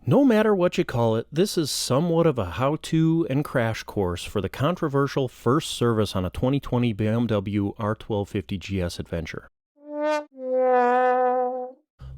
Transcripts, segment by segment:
No matter what you call it, this is somewhat of a how-to and crash course for the controversial first service on a 2020 BMW R1250GS Adventure.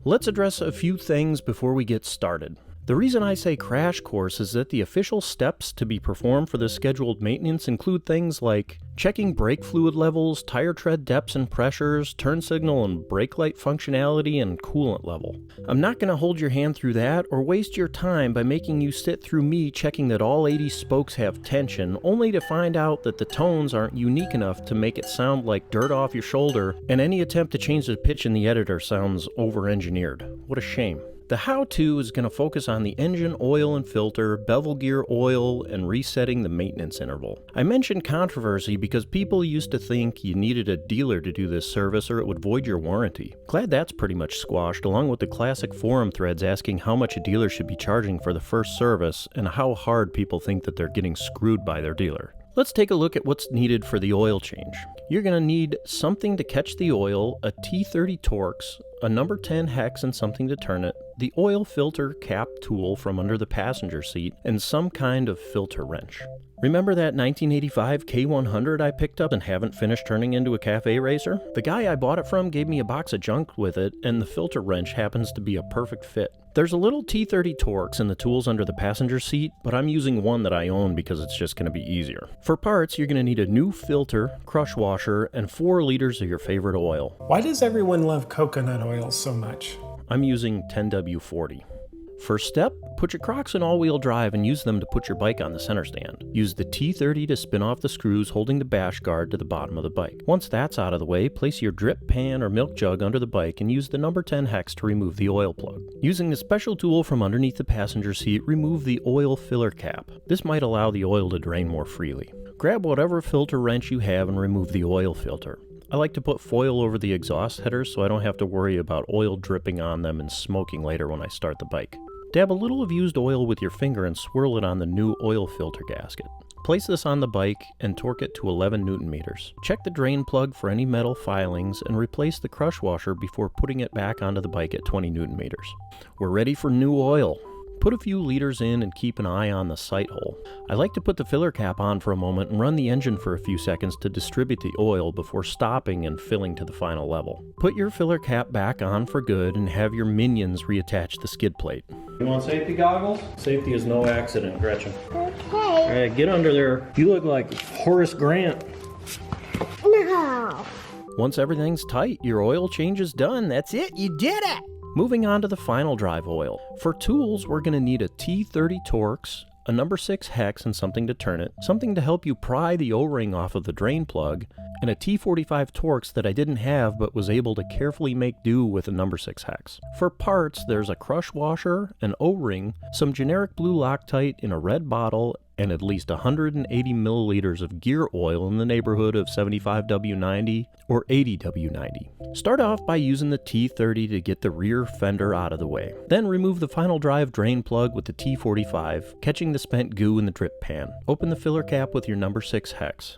Let's address a few things before we get started. The reason I say crash course is that the official steps to be performed for this scheduled maintenance include things like checking brake fluid levels, tire tread depths and pressures, turn signal and brake light functionality, and coolant level. I'm not going to hold your hand through that or waste your time by making you sit through me checking that all 80 spokes have tension, only to find out that the tones aren't unique enough to make it sound like dirt off your shoulder, and any attempt to change the pitch in the editor sounds over-engineered. What a shame. The how-to is going to focus on the engine oil and filter, bevel gear oil, and resetting the maintenance interval. I mentioned controversy because people used to think you needed a dealer to do this service or it would void your warranty. Glad that's pretty much squashed, along with the classic forum threads asking how much a dealer should be charging for the first service and how hard people think that they're getting screwed by their dealer. Let's take a look at what's needed for the oil change. You're going to need something to catch the oil, a T30 Torx, a number 10 hex and something to turn it, the oil filter cap tool from under the passenger seat, and some kind of filter wrench. Remember that 1985 K100 I picked up and haven't finished turning into a cafe racer? The guy I bought it from gave me a box of junk with it, and the filter wrench happens to be a perfect fit. There's a little T30 Torx in the tools under the passenger seat, but I'm using one that I own because it's just going to be easier. For parts, you're going to need a new filter, crush washer, and 4 liters of your favorite oil. Why does everyone love coconut oil so much? I'm using 10W40. First step, put your Crocs in all-wheel drive and use them to put your bike on the center stand. Use the T30 to spin off the screws holding the bash guard to the bottom of the bike. Once that's out of the way, place your drip pan or milk jug under the bike and use the number 10 hex to remove the oil plug. Using the special tool from underneath the passenger seat, remove the oil filler cap. This might allow the oil to drain more freely. Grab whatever filter wrench you have and remove the oil filter. I like to put foil over the exhaust headers so I don't have to worry about oil dripping on them and smoking later when I start the bike. Dab a little of used oil with your finger and swirl it on the new oil filter gasket. Place this on the bike and torque it to 11 Newton meters. Check the drain plug for any metal filings and replace the crush washer before putting it back onto the bike at 20 Newton meters. We're ready for new oil. Put a few liters in and keep an eye on the sight hole. I like to put the filler cap on for a moment and run the engine for a few seconds to distribute the oil before stopping and filling to the final level. Put your filler cap back on for good and have your minions reattach the skid plate. You want safety goggles? Safety is no accident, Gretchen. Okay. All right, get under there. You look like Horace Grant. No. Once everything's tight, your oil change is done. That's it, you did it! Moving on to the final drive oil. For tools, we're going to need a T30 Torx, a number 6 hex and something to turn it, something to help you pry the O-ring off of the drain plug, and a T45 Torx that I didn't have but was able to carefully make do with a number 6 hex. For parts, there's a crush washer, an O-ring, some generic blue Loctite in a red bottle, and at least 180 milliliters of gear oil in the neighborhood of 75W90 or 80W90. Start off by using the T30 to get the rear fender out of the way. Then remove the final drive drain plug with the T45, catching the spent goo in the drip pan. Open the filler cap with your number 6 hex.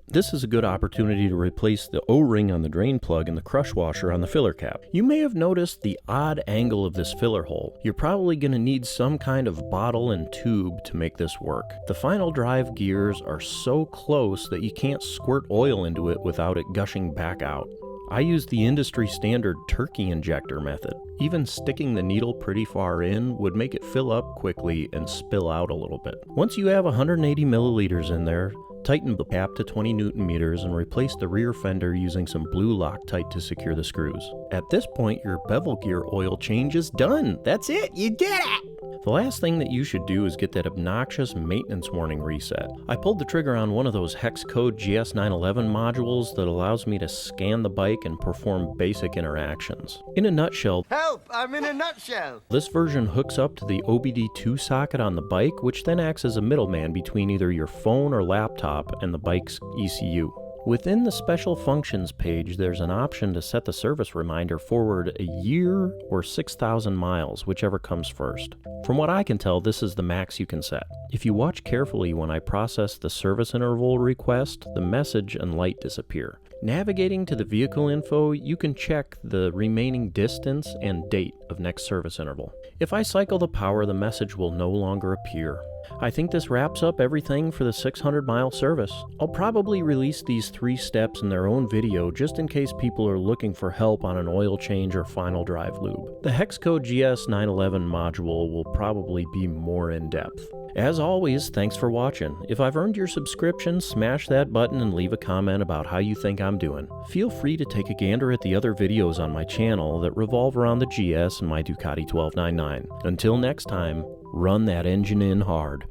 This is a good opportunity to replace the O-ring on the drain plug and the crush washer on the filler cap. You may have noticed the odd angle of this filler hole. You're probably going to need some kind of bottle and tube to make this work. The final drive gears are so close that you can't squirt oil into it without it gushing back out. I use the industry standard turkey injector method. Even sticking the needle pretty far in would make it fill up quickly and spill out a little bit. Once you have 180 milliliters in there, tighten the cap to 20 Newton meters and replace the rear fender using some blue Loctite to secure the screws. At this point, your bevel gear oil change is done. That's it, you did it! The last thing that you should do is get that obnoxious maintenance warning reset. I pulled the trigger on one of those hex code GS911 modules that allows me to scan the bike and perform basic interactions. In a nutshell, help! I'm in a nutshell! This version hooks up to the OBD2 socket on the bike, which then acts as a middleman between either your phone or laptop and the bike's ECU. Within the Special Functions page, there's an option to set the service reminder forward a year or 6,000 miles, whichever comes first. From what I can tell, this is the max you can set. If you watch carefully when I process the service interval request, the message and light disappear. Navigating to the vehicle info, you can check the remaining distance and date of next service interval. If I cycle the power, the message will no longer appear. I think this wraps up everything for the 600-mile service. I'll probably release these 3 steps in their own video just in case people are looking for help on an oil change or final drive lube. The Hexco GS911 module will probably be more in-depth. As always, thanks for watching. If I've earned your subscription, smash that button and leave a comment about how you think I'm doing. Feel free to take a gander at the other videos on my channel that revolve around the GS and my Ducati 1299. Until next time, run that engine in hard.